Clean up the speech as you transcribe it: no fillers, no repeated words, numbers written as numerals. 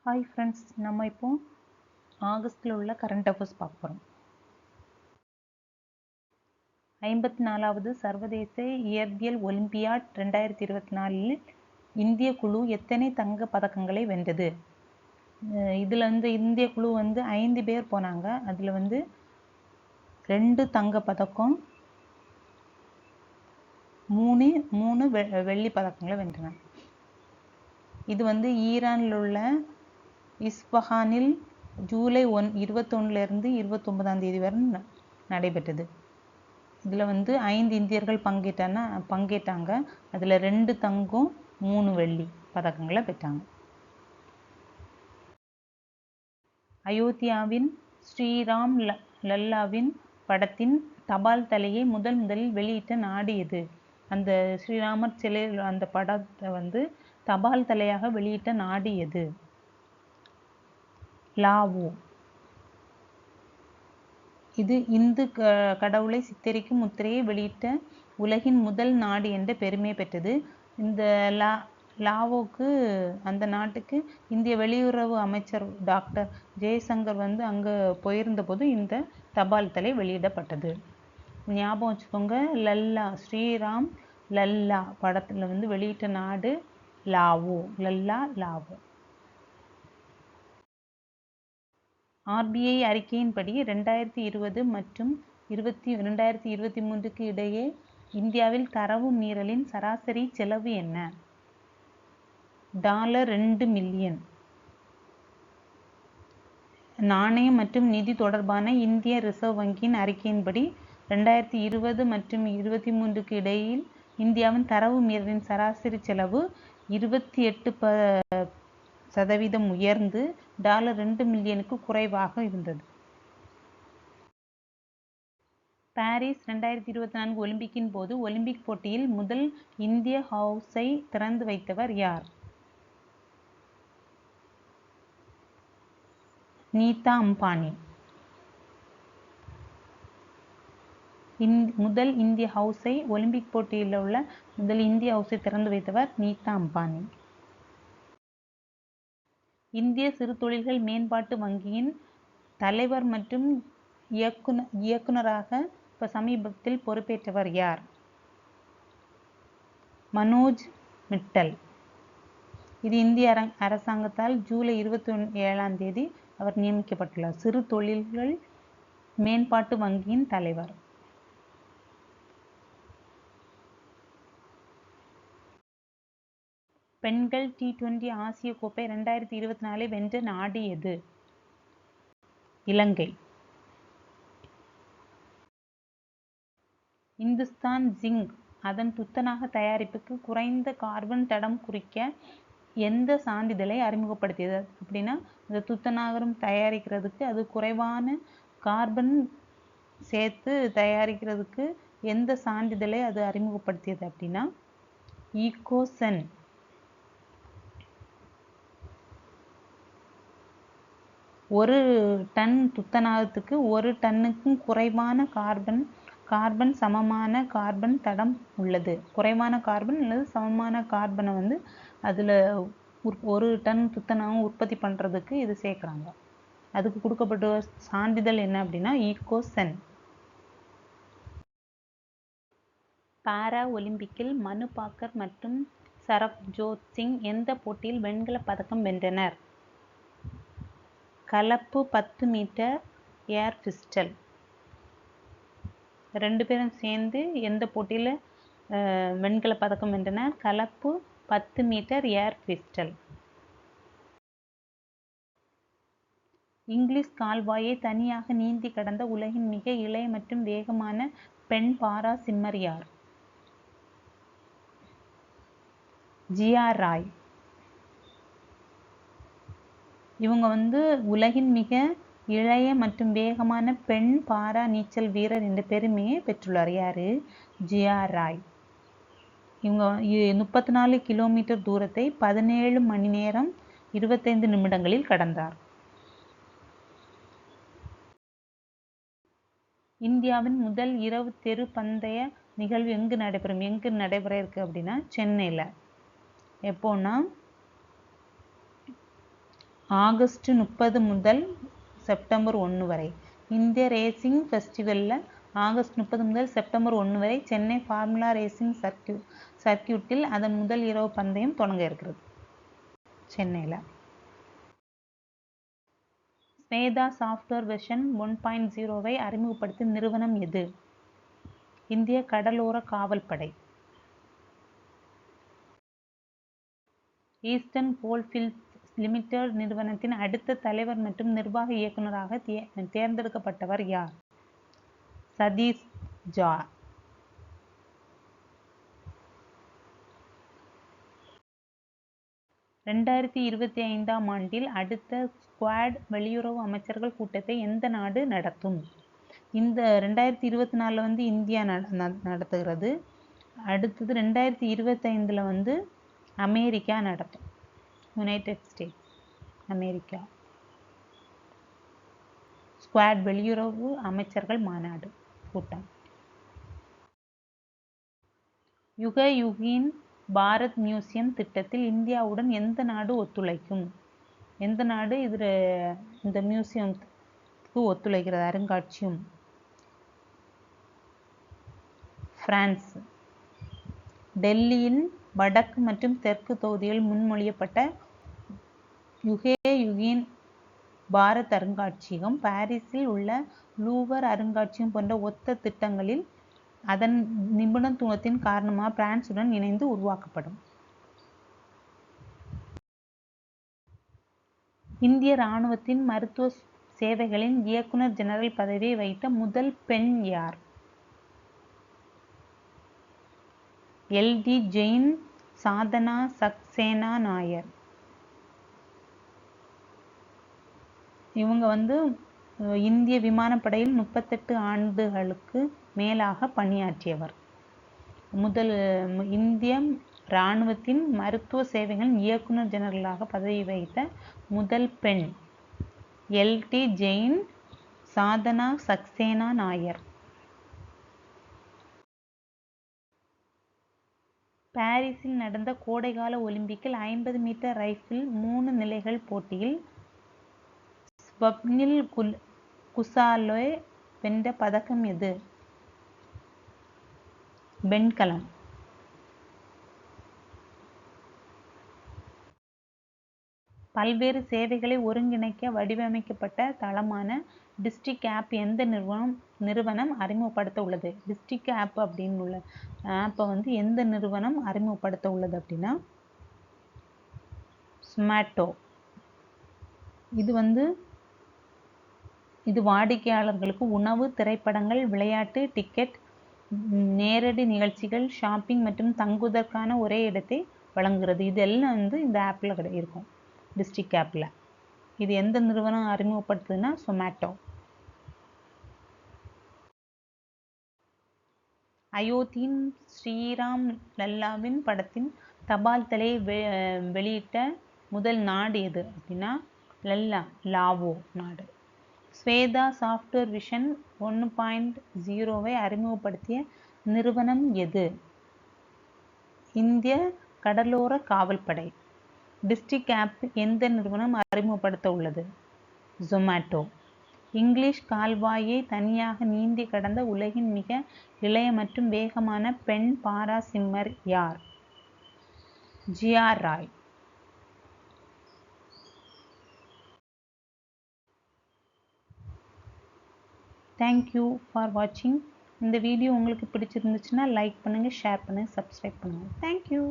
Hi friends, நம்ம இப்போ ஆகஸ்டில் உள்ள கரண்ட் அஃபேர்ஸ் பார்க்க போகிறோம். 54வது சர்வதேச இயற்பியல் ஒலிம்பியாட் 2024இல் இந்திய குழு எத்தனை தங்க பதக்கங்களை வென்றது? இதில் இந்திய குழு 5 பேர் போனாங்க. அதில் 2 தங்க பதக்கம், 3 வெள்ளி பதக்கங்களை வென்றன. இது ஈரானில் உள்ள இஸ்ஃபஹானில் ஜூலை 21 29 தேதி வரை நடைபெற்றது. இதில் 5 இந்தியர்கள் பங்கேற்றாங்க. அதில் 2 தங்கம் 3 வெள்ளி பதக்கங்களை பெற்றாங்க. அயோத்தியாவின் ஸ்ரீராம் லல்லாவின் படத்தின் தபால் தலையை முதலில் வெளியிட்ட நாடு எது? அந்த ஸ்ரீராமர் சிலை அந்த படத்தை தபால் தலையாக வெளியிட்ட நாடு எது? லாவோ. இது இந்து கடவுளை சித்தரிக்கும் முத்திரையை வெளியிட்ட உலகின் முதல் நாடு என்ற பெருமை பெற்றது. இந்த லாவோக்கு அந்த நாட்டுக்கு இந்திய வெளியுறவு அமைச்சர் டாக்டர் ஜெய்சங்கர் அங்கே போயிருந்த போது இந்த தபால் தலை வெளியிடப்பட்டது. ஞாபகம் வச்சுக்கோங்க, லல்லா ஸ்ரீராம் லல்லா படத்தில் வெளியிட்ட நாடு லாவோ. லாவோ. ஆர்பிஐ அறிக்கையின்படி 2020 மற்றும் 2023க்கு இடையே இந்தியாவில் தரவு மீறலின் சராசரி செலவு என்ன? $2 மில்லியன். நாணயம் மற்றும் நிதி தொடர்பான இந்திய ரிசர்வ் வங்கியின் அறிக்கையின்படி 2020 மற்றும் 2023க்கு இடையில் இந்தியாவின் தரவு மீறலின் சராசரி செலவு 28% உயர்ந்து $2 மில்லியனுக்கு குறைவாக இருந்தது. பாரிஸ் 2024 ஒலிம்பிக்கின் போது ஒலிம்பிக் போட்டியில் முதல் இந்திய ஹவுஸை திறந்து வைத்தவர் யார்? நீதா அம்பானி. முதல் இந்திய ஹவுஸை ஒலிம்பிக் போட்டியில் உள்ள முதல் இந்திய ஹவுஸை திறந்து வைத்தவர் நீதா அம்பானி. இந்திய சிறு தொழில்கள் மேம்பாட்டு வங்கியின் தலைவர் மற்றும் இயக்குநராக சமீபத்தில் பொறுப்பேற்றவர் யார்? மனோஜ் மிட்டல். இது இந்திய அரசாங்கத்தால் ஜூலை 27 தேதி அவர் நியமிக்கப்பட்டுள்ளார். சிறு தொழில்கள் மேம்பாட்டு வங்கியின் தலைவர். பெண்கள் T20 ஆசிய கோப்பை 2024 வென்ற நாடு எது? இலங்கை. இந்துஸ்தான் ஜிங்க் அதன் துத்தநாக தயாரிப்புக்கு குறைந்த கார்பன் தடம் குறிக்க எந்த சான்றிதழை அறிமுகப்படுத்தியது? அப்படின்னா, இந்த துத்தநாகம் தயாரிக்கிறதுக்கு அது குறைவான கார்பன் சேர்த்து தயாரிக்கிறதுக்கு எந்த சான்றிதழை அது அறிமுகப்படுத்தியது அப்படின்னா ஈகோசென். ஒரு டன் துத்தநாகத்துக்கு 1 டன்னுக்கும் குறைவான கார்பன் சமமான கார்பன் தடம் உள்ளது. குறைவான கார்பன் அல்லது சமமான கார்பனை அதில் 1 டன் துத்தநாகம் உற்பத்தி பண்ணுறதுக்கு இது சேர்க்குறாங்க. அதுக்கு கொடுக்கப்பட்ட சான்றிதழ் என்ன அப்படின்னா ஈகோசென். பாரா ஒலிம்பிக்கில் மனு பாக்கர் மற்றும் சரப்ஜோத் சிங் எந்த போட்டியில் வெண்கல பதக்கம் வென்றனர்? கலப்பு 10 மீட்டர் ஏர் பிஸ்டல். 2 பேரும் சேர்ந்து எந்த போட்டியில் வெண்கல பதக்கம் வென்றனர்? கலப்பு 10 மீட்டர் ஏர் பிஸ்டல். இங்கிலீஷ் கால்வாயை தனியாக நீந்தி கடந்த உலகின் மிக இளைய மற்றும் வேகமான பெண் பாரா சிம்மர் யார்? ஜியா ராய். இவங்க உலகின் மிக இளைய மற்றும் வேகமான பெண் பாரா நீச்சல் வீரர் என்ற பெருமையை பெற்றுள்ளார். யாரு? ஜியா ராய். இவங்க 34 கிலோமீட்டர் தூரத்தை 17 மணி நேரம் 25 நிமிடங்களில் கடந்தார். இந்தியாவின் முதல் இரவு தெரு பந்தய நிகழ்வு எங்கு நடைபெற இருக்கு அப்படின்னா சென்னையில். எப்போன்னா ஆகஸ்ட் 30 முதல் செப்டம்பர் 1 வரை. இந்திய ரேசிங் ஃபெஸ்டிவலில் ஆகஸ்ட் 30 முதல் செப்டம்பர் 1 வரை சென்னை ஃபார்முலா ரேசிங் சர்க்கியூட்டில் அதன் முதல் இரவு பந்தயம் தொடங்க இருக்கிறது. சென்னையில். ஸ்வேதா சாஃப்ட்வேர் வெர்ஷன் 1.0வை அறிமுகப்படுத்திய நிறுவனம் எது? இந்திய கடலோர காவல் படை. ஈஸ்டர்ன் கோல்ஃபீல்ட்ஸ் லிமிடெட் நிறுவனத்தின் அடுத்த தலைவர் மற்றும் நிர்வாக இயக்குநராக தேர்ந்தெடுக்கப்பட்டவர் யார்? சதீஷ் ஜா. 2025ஆம் ஆண்டில் அடுத்த குவாட் வெளியுறவு அமைச்சர்கள் கூட்டத்தை எந்த நாடு நடத்தும்? இந்த 2024 இந்தியா நடத்துகிறது. அடுத்தது 2025 அமெரிக்கா நடத்தும். United states America. ஸ்குவாட் வெளியுறவு அமைச்சர்கள் மாநாடு கூட்டம். யுகின் பாரத் மியூசியம் திட்டத்தில் இந்தியாவுடன் எந்த நாடு ஒத்துழைக்கும்? எந்த நாடு இந்த மியூசியத்துக்கு ஒத்துழைக்கிறது? அருங்காட்சியம். பிரான்ஸ். டெல்லியின் வடக்கு மற்றும் தெற்கு தொகுதிகளில் முன்மொழியப்பட்ட யுகின் பாரத் அருங்காட்சியகம் பாரிஸில் உள்ள லூவர் அருங்காட்சியகம் போன்ற ஒத்த திட்டங்களில் அதன் நிபுணத்துவத்தின் காரணமாக பிரான்சுடன் இணைந்து உருவாக்கப்படும். இந்திய இராணுவத்தின் மருத்துவ சேவைகளின் இயக்குனர் ஜெனரல் பதவியை வகித்த முதல் பெண் யார்? எல்.டி. ஜெயின், சாதனா சக்சேனா நாயர். இவங்க இந்திய விமானப்படையில் 38 ஆண்டுகளுக்கு மேலாக பணியாற்றியவர். இந்திய இராணுவத்தின் மருத்துவ சேவைகளின் இயக்குனர் ஜெனரலாக பதவி வகித்த முதல் பெண் எல்.டி. ஜெயின், சாதனா சக்சேனா நாயர். பாரிஸில் நடந்த கோடைகால ஒலிம்பிக்கில் 50 மீட்டர் ரைஃபிள் 3 நிலைகள் போட்டியில் ஸ்வப்னில் குசாலே வென்ற பதக்கம் எது? வெண்கலம். பல்வேறு சேவைகளை ஒருங்கிணைக்க வடிவமைக்கப்பட்ட தளமான டிஸ்ட்ரிக்ட் ஆப் எந்த நிறுவனம் அறிமுகப்படுத்த உள்ளது? டிஸ்ட்ரிக்ட் ஆப் அப்படின்னு உள்ள ஆப்பை எந்த நிறுவனம் அறிமுகப்படுத்த உள்ளது அப்படின்னா ஸ்மாட்டோ. இது வாடிக்கையாளர்களுக்கு உணவு, திரைப்படங்கள், விளையாட்டு, டிக்கெட், நேரடி நிகழ்ச்சிகள், ஷாப்பிங் மற்றும் தங்குவதற்கான ஒரே இடத்தை வழங்குகிறது. இதெல்லாம் இந்த ஆப்பில் இருக்கும். டிஸ்ட்ரிக்ட் ஆப்பில். இது எந்த நிறுவனம் அறிமுகப்படுத்துதுன்னா சொமேட்டோ. அயோத்தியின் ஸ்ரீராம் லல்லாவின் படத்தின் தபால் தலையை வெளியிட்ட முதல் நாடு எது அப்படின்னா லாவோ நாடு. ஸ்வேதா சாஃப்ட்வேர் விஷன் 1.0வை அறிமுகப்படுத்திய நிறுவனம் எது? இந்திய கடலோர காவல் படை. டிஸ்ட்ரிக்ட் ஆப் எந்த நிறுவனம் அறிமுகப்படுத்த உள்ளது? சொமேட்டோ. இங்கிலீஷ் கால்வாயை தனியாக நீந்தி கடந்த உலகின் மிக இளைய மற்றும் வேகமான பெண் பாரா சிம்மர் யார்? ஜியா ராய். தேங்க்யூ ஃபார் வாட்சிங். இந்த வீடியோ உங்களுக்கு பிடிச்சிருந்துச்சுன்னா லைக் பண்ணுங்கள், ஷேர் பண்ணுங்கள், சப்ஸ்கிரைப் பண்ணுங்கள். தேங்க்யூ.